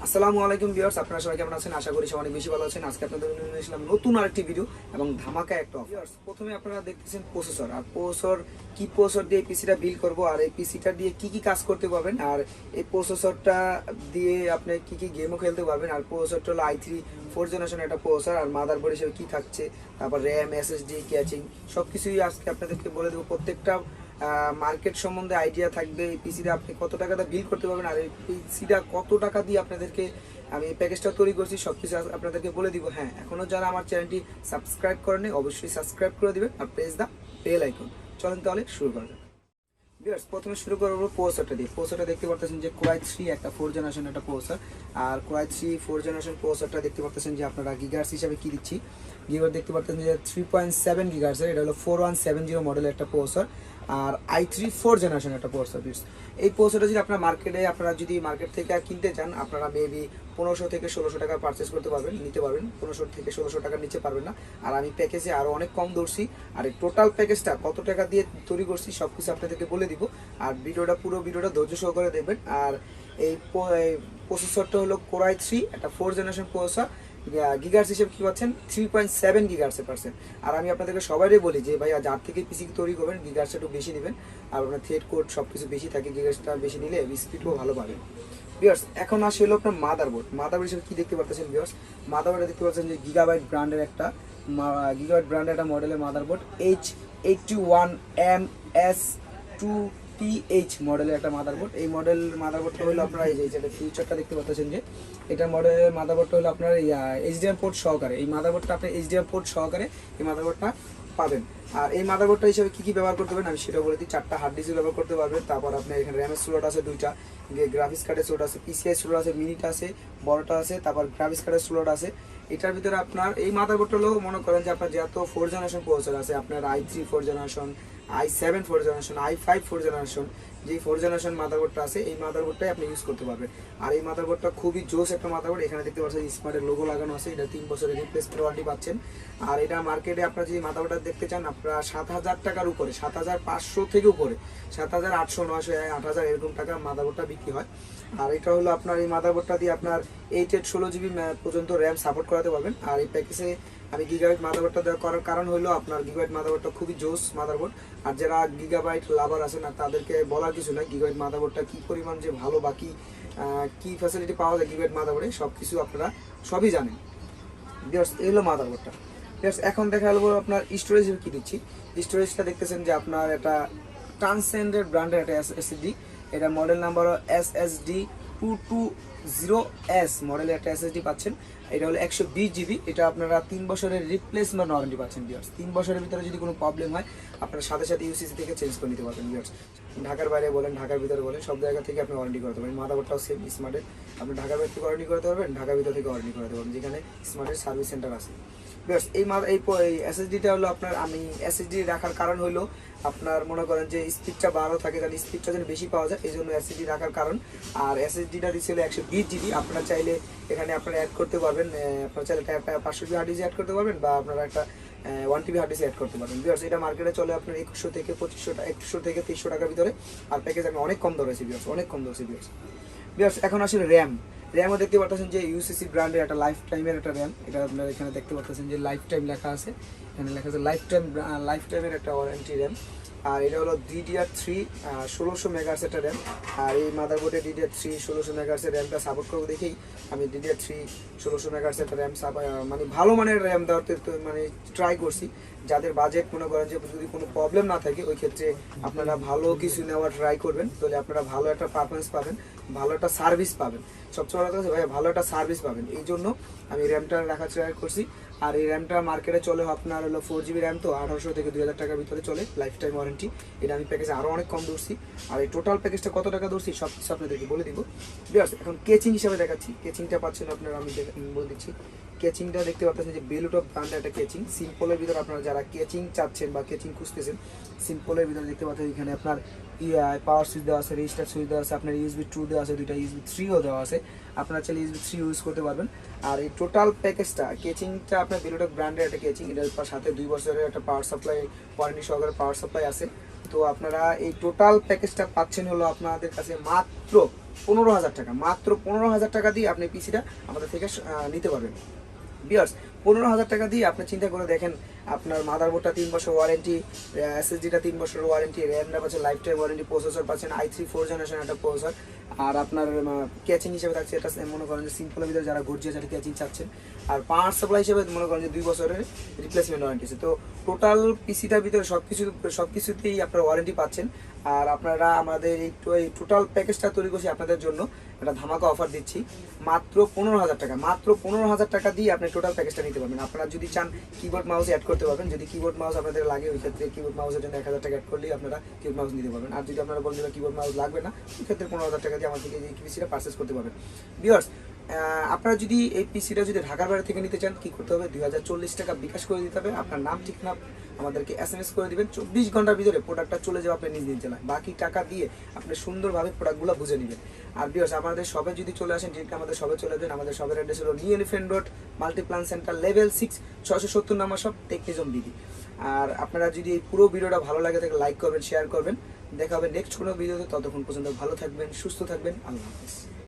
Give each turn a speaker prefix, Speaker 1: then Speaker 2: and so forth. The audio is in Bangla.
Speaker 1: আসসালামু আলাইকুম ভিউয়ার্স, আপনারা সবাই কেমন আছেন? আশা করি সবাই অনেক বেশি ভালো আছেন। আজকে আপনাদের জন্য নিয়ে আসলাম নতুন আরেকটি ভিডিও এবং ধামাকা একটা অফার। ভিউয়ার্স, প্রথমে আপনারা দেখতেছেন প্রসেসর, আর প্রসেসর দিয়ে পিসিটা বিল্ড করব, আর এই পিসিটা দিয়ে কি কাজ করতে পারবেন, আর এই প্রসেসরটা দিয়ে আপনি কি গেমও খেলতে পারবেন। আর প্রসেসরটা হলো i3 4th জেনারেশন একটা প্রসেসর, আর মাদারবোর্ড হিসেবে কি থাকছে, তারপর র্যাম, এসএসডি, ক্যাচিং সবকিছুই আজকে আপনাদেরকে বলে দেবো। প্রত্যেকটা মার্কেট সম্বন্ধে আইডিয়া থাকবে। এই পিসিটা আপনি কত টাকাটা বিল করতে পারবেন, আর এই পিসিটা কত টাকা দিয়ে আপনাদেরকে আমি এই প্যাকেজটা তৈরি করছি সবকিছু আপনাদেরকে বলে দিব। হ্যাঁ, এখনও যারা আমার চ্যানেলটি সাবস্ক্রাইব করেনি অবশ্যই সাবস্ক্রাইব করে দিবেন আর প্রেস দা বেল আইকন। চলেন তাহলে শুরু করা যাক। ভিউয়ার্স, প্রথমে শুরু করবো প্রসেসরটা দিয়ে। প্রসেসরটা দেখতে পাচ্ছেন যে Core i3 একটা 4th জেনারেশন একটা প্রসেসর, আর Core i3 4th জেনারেশন প্রসেসরটা দেখতে পাচ্ছেন যে আপনারা গিগাহার্টজ হিসাবে কি দিচ্ছি। গিগাহার্টজ দেখতে পাচ্ছেন যে 3.7 গিগাহার্টজের, এটা হলো 4170 মডেলের একটা প্রসেসর, আর i3 4th জেনারেশন একটা প্রসেসর। এই প্রসেসরটা যদি আপনারা মার্কেট থেকে কিনতে চান, আপনারা মেবি 1500 থেকে 1600 টাকা পারচেস করতে পারবেন, নিতে পারবেন। 1500 থেকে 1600 টাকার নিচে পারবেন না। আর আমি প্যাকেজে আরও অনেক কম ধরছি, আর এই টোটাল প্যাকেজটা কত টাকা দিয়ে তৈরি করছি সব কিছু আপনাদেরকে বলে দিব। আর পুরো ভিডিওটা ধৈর্য সহকারে দেখবেন। আর এই প্রসেসরটা হলো Core i3 একটা 4th জেনারেশন প্রসেসর। গিগাহার্টজ হিসেবে কি পাচ্ছেন 3.7 গিগাহার্টজে পাচ্ছেন। আর আমি আপনাদেরকে সবাই বলি যে ভাই যার থেকে পিসি তৈরি করবেন গিগাহার্টজটা একটু বেশি নেবেন, আর আপনার থ্রেড কোড সব কিছু বেশি থাকে, গিগাহার্টজটা বেশি নিলে স্পিডও ভালো পাবেন। ভিউয়ার্স, এখন আসে হলো আপনার মাদারবোর্ড হিসেবে কি দেখতে পাচ্ছেন। ভিউয়ার্স, মাদারবোর্ডে দেখতে পাচ্ছেন যে গিগাবাইট ব্র্যান্ডের একটা মডেলের মাদারবোর্ড, H81MS2PH মডেলের একটা মাদারবোর্ড। এই মাদারবোর্ডটা হলো আপনার এই যে ফিউচারটা দেখতে পাচ্ছেন যে এটা মডেলের মাদারবোর্ডটা হলো আপনার এইচডিএম পোর্ট সহকারে। এই মাদারবোর্ডটা আপনি এইচডিএম পোর্ট সহকারে এই মাদারবোর্ডটা পাবেন। আর এই মাদারবোর্ডটা হিসেবে কি ব্যবহার করতে পারবেন আমি সেটা বলে দিই। 4টা হার্ড ডিস্ক ব্যবহার করতে পারবেন। তারপর আপনার এখানে র্যামের স্লট আছে 2টা, গ্রাফিক্স কার্ডের স্লট আছে, পিসিআই স্লট আছে, মিনিটা আছে, বড়টা আছে, তারপর গ্রাফিক্স কার্ডের স্লট আছে। এটার ভিতরে আপনার এই মাদারবোর্ডটা হলো মনে করেন যে আপনার যত 4th জেনারেশন প্রসেসর আছে, আপনার i3 4th generation, i7 4th generation, i5 4th generation, যে 4th জেনারেশন মাদারবোর্ডটা আছে এই মাদারবোর্ডটাই আপনি ইউজ করতে পারবেন। আর এই মাদারবোর্ডটা খুবই জোস একটা মাদারবোর্ড। এখানে দেখতে পাচ্ছেন স্মার্টের লোগো লাগানো আছে, এটা 3 বছরের রিপ্লেসমেন্ট ওয়ারেন্টি পাচ্ছেন। আর এটা মার্কেটে আপনারা যদি মাদারবোর্ডটা দেখতে চান, আপনারা 7000 টাকার উপরে, 7500 থেকে উপরে, 7800, 900, 8000 এরকম টাকা মাদারবোর্ডটা বিক্রি হয়। আর এটা হলো আপনার এই মাদারবোর্ডটা দিয়ে আপনার 8/16 GB পর্যন্ত র্যাম সাপোর্ট করাতে পারবেন। আর এই প্যাকেজে আমি গিগাবাইট মাদারবোর্ডটা দেওয়ার করার কারণ হলো আপনার গিগাবাইট মাদারবোর্ডটা খুবই জোস মাদারবোর্ড। আর যারা গিগাবাইট লাভার আছে না তাদেরকে বলার কিছু না, গিগাবাইট মাদারবোর্ডটা কী পরিমাণ যে ভালো, বাকি কী ফ্যাসিলিটি পাওয়া যায় গিগাবাইট মাদারবোর্ডে সব কিছু আপনারা সবই জানেন। ভিউয়ার্স, এই হলো মাদারবোর্ডটা। ভিউয়ার্স, এখন দেখা গেল আপনার স্টোরেজ কী দিচ্ছি। স্টোরেজটা দেখতেছেন যে আপনার এটা ট্রান্সেন্ডের ব্র্যান্ডের একটা এসএসডি, এটা মডেল নাম্বার SSD 220S মডেলের একটা এসএসডি পাচ্ছেন। এটা হলো 120 GB। এটা আপনারা 3 বছরের রিপ্লেসমেন্ট ওয়ারেন্টি পাচ্ছেন। ভিউয়ার্স, 3 বছরের ভিতরে যদি কোনো প্রবলেম হয় আপনারা সাথে ইউসিসি থেকে চেঞ্জ করে নিতে পারবেন। ভিউয়ার্স, ঢাকার বাইরে বলেন, ঢাকার ভিতরে বলেন, সব জায়গা থেকে আপনি ওয়ারেন্টি করতে পারেন। মাদারবোর্ডটাও সেম স্মার্টের, আপনি ঢাকার বাইরে থেকে ওয়ারেন্টি করতে পারবেন, ঢাকার ভিতর থেকে ওয়ারেন্টি করতে পারবেন, যেখানে স্মার্টের সার্ভিস সেন্টার আছে। ভিউয়ার্স, এই এসএসডিটা হলো আপনার, আমি এসএসডি রাখার কারণ হলো আপনার মনে করেন যে স্পিডটা ভালো থাকে, তাহলে স্পিডটা যেন বেশি পাওয়া যায়, এই জন্য এসএসডি রাখার কারণ। আর এসএসডিটা দিচ্ছে হলো 120 GB। আপনারা চাইলে এখানে আপনারা অ্যাড করতে পারবেন, আপনারা চাইলে একটা 500 GB হার্ড ডিস্ক অ্যাড করতে পারবেন, বা আপনারা একটা 1 TB হার্ড ডিস্ক অ্যাড করতে পারবেন। ভিউয়ার্স, এটা মার্কেটে চলে আপনার 2100 থেকে 2300 টাকার ভিতরে। আর প্যাকেজ আমি অনেক কম ধরেছি ভিউয়ার্স, অনেক কম ধরেছি ভিউয়ার্স। এখন আসলে র্যামও দেখতে পাচ্ছেন যে ইউসিসি ব্র্যান্ডের একটা লাইফ টাইমের একটা র্যাম। এটা আপনারা এখানে দেখতে পাচ্ছেন যে লাইফ টাইম লেখা আছে, এখানে লেখা আছে লাইফ টাইমের একটা ওয়ারেন্টি র্যাম। আর এটা হলো DDR3 1600 মেগাহার্টজ একটা র্যাম। আর এই মাদারবোর্ডে DDR3 1600 মেগাহার্টজের র্যামটা সাপোর্ট করবো দেখেই আমি DDR3 1600 মেগাহার্টজ একটা র্যাম মানে ভালো মানের র্যাম দেওয়ার মানে ট্রাই করছি। যাদের বাজেট মনে করেন যে যদি কোনো প্রবলেম না থাকে, ওই ক্ষেত্রে আপনারা ভালো কিছু নেওয়ার ট্রাই করবেন, তাহলে আপনারা ভালো একটা পারফরমেন্স পাবেন, ভালো একটা সার্ভিস পাবেন। সবচেয়ে বড় কথা ভাই ভালো একটা সার্ভিস পাবেন, এই জন্য আমি র্যামটা রাখার ট্রাই করছি। আর এই র্যামটা মার্কেটে চলে আপনার হলো 4 GB র্যাম, তো 1800 থেকে 2000 টাকার ভিতরে চলে, লাইফ টাইম ওয়ারেন্টি। এটা আমি প্যাকেজে আরও অনেক কম ধরছি। আর এই টোটাল প্যাকেজটা কত টাকা ধরছি সব কিছু আপনাদেরকে বলে দিব। ভিউয়ার্স, এখন কেচিং হিসাবে দেখাচ্ছি। কেচিংটা পাচ্ছেন আপনারা, আমি বলে দিচ্ছি। কেচিংটা দেখতে পাচ্ছেন যে বেলুটপ ব্র্যান্ডের একটা কেচিং। সিম্পলের ভিতরে আপনারা যারা কেচিং চাচ্ছেন বা কেচিং খুঁজতেছেন, সিম্পলের ভিতরে দেখতে পাচ্ছেন এখানে আপনার পাওয়ার সুইচ দেওয়া আছে, রেজিস্টার সুইচ দেওয়া আছে, আপনার USB 2 দেওয়া আছে, 2টা USB 3ও দেওয়া আছে, আপনারা চাইলে USB 3 ইউজ করতে পারবেন। আর এই টোটাল প্যাকেজটা কেচিংটা আপনার বেলুটপ ব্র্যান্ডের একটা কেচিং, এটার সাথে 2 বছরের একটা পাওয়ার সাপ্লাই ওয়ারেন্টি সহকারে পাওয়ার সাপ্লাই আছে। তো আপনারা এই টোটাল প্যাকেজটা পাচ্ছেন হলো আপনাদের কাছে মাত্র 15,000 টাকা। মাত্র 15,000 টাকা দিয়ে আপনি পিসিটা আমাদের থেকে নিতে পারবেন ভিউয়ার্স। 15,000 টাকা দিয়ে আপনি চিন্তা করে দেখেন, আপনার মাদারবোর্ডটা 3 বছর ওয়ারেন্টি, এসএসডিটা 3 বছর ওয়ারেন্টি, র্যামটা পাচ্ছেন লাইফ টাইম ওয়ারেন্টি, প্রসেসর পাচ্ছেন i3 4 জেনারেশন একটা প্রসেসর। আর আপনার ক্যাচিং হিসেবে থাকছে এটা, মনে করেন যে সিম্পলের ভিতরে যারা গর্জিয়াস একটা ক্যাচিং চাচ্ছেন। আর পাওয়ার সাপ্লাই হিসেবে মনে করেন যে 2 বছরের রিপ্লেসমেন্ট ওয়ারেন্টি আছে। তো টোটাল পিসিটার ভিতরে সবকিছুতেই আপনারা ওয়ারেন্টি পাচ্ছেন। আর আপনারা আমাদের এই টোটাল প্যাকেজটা তৈরি করছি আপনাদের জন্য, একটা ধামাকা অফার দিচ্ছি মাত্র 15,000 টাকা। মাত্র 15,000 টাকা দিয়ে আপনি টোটাল প্যাকেজটা নিতে পারবেন। আপনারা যদি চান কিবোর্ড মাউস অ্যাড করতে পারবেন, যদি কিবোর্ড মাউস আপনাদের লাগে ওই ক্ষেত্রে কিবোর্ড মাউসের জন্য 1,000 টাকা অ্যাড করলেই আপনারা কিবোর্ড মাউস নিতে পারবেন। আর যদি আপনারা বলেন যে কিবোর্ড মাউস লাগবে না, ওই ক্ষেত্রে 15,000 টাকা দিয়ে আমার থেকে এই পিসিটা পারচেস করতে পারবেন ভিউয়ার্স। আপনারা যদি এই পিসিটা যদি ঢাকার বাইরে থেকে নিতে চান, কি করতে হবে, 2040 টাকা বিকাশ করে দিতে হবে। আপনার নাম ঠিকানা আমাদেরকে SMS করে দিবেন, 24 ঘন্টার ভিতরে প্রোডাক্টটা চলে যাবে আপনি নিজ নিজ জেলায়। বাকি টাকা দিয়ে আপনি সুন্দরভাবে প্রোডাক্টগুলো বুঝে নেবেন। আর ভিউয়ার্স, আমাদের শপে যদি চলে আসেন, ডিরেক্ট আমাদের শপে চলে যাবেন। আমাদের শপের অ্যাড্রেস হলো new elephant road, Multiplan centre, level 6, 670 নম্বর শপ, TechnismBD। আর আপনারা যদি এই পুরো ভিডিওটা ভালো লাগে তাহলে লাইক করবেন, শেয়ার করবেন। দেখা হবে নেক্সট কোনো ভিডিওতে। ততক্ষণ পর্যন্ত ভালো থাকবেন, সুস্থ থাকবেন। আল্লাহ হাফেজ।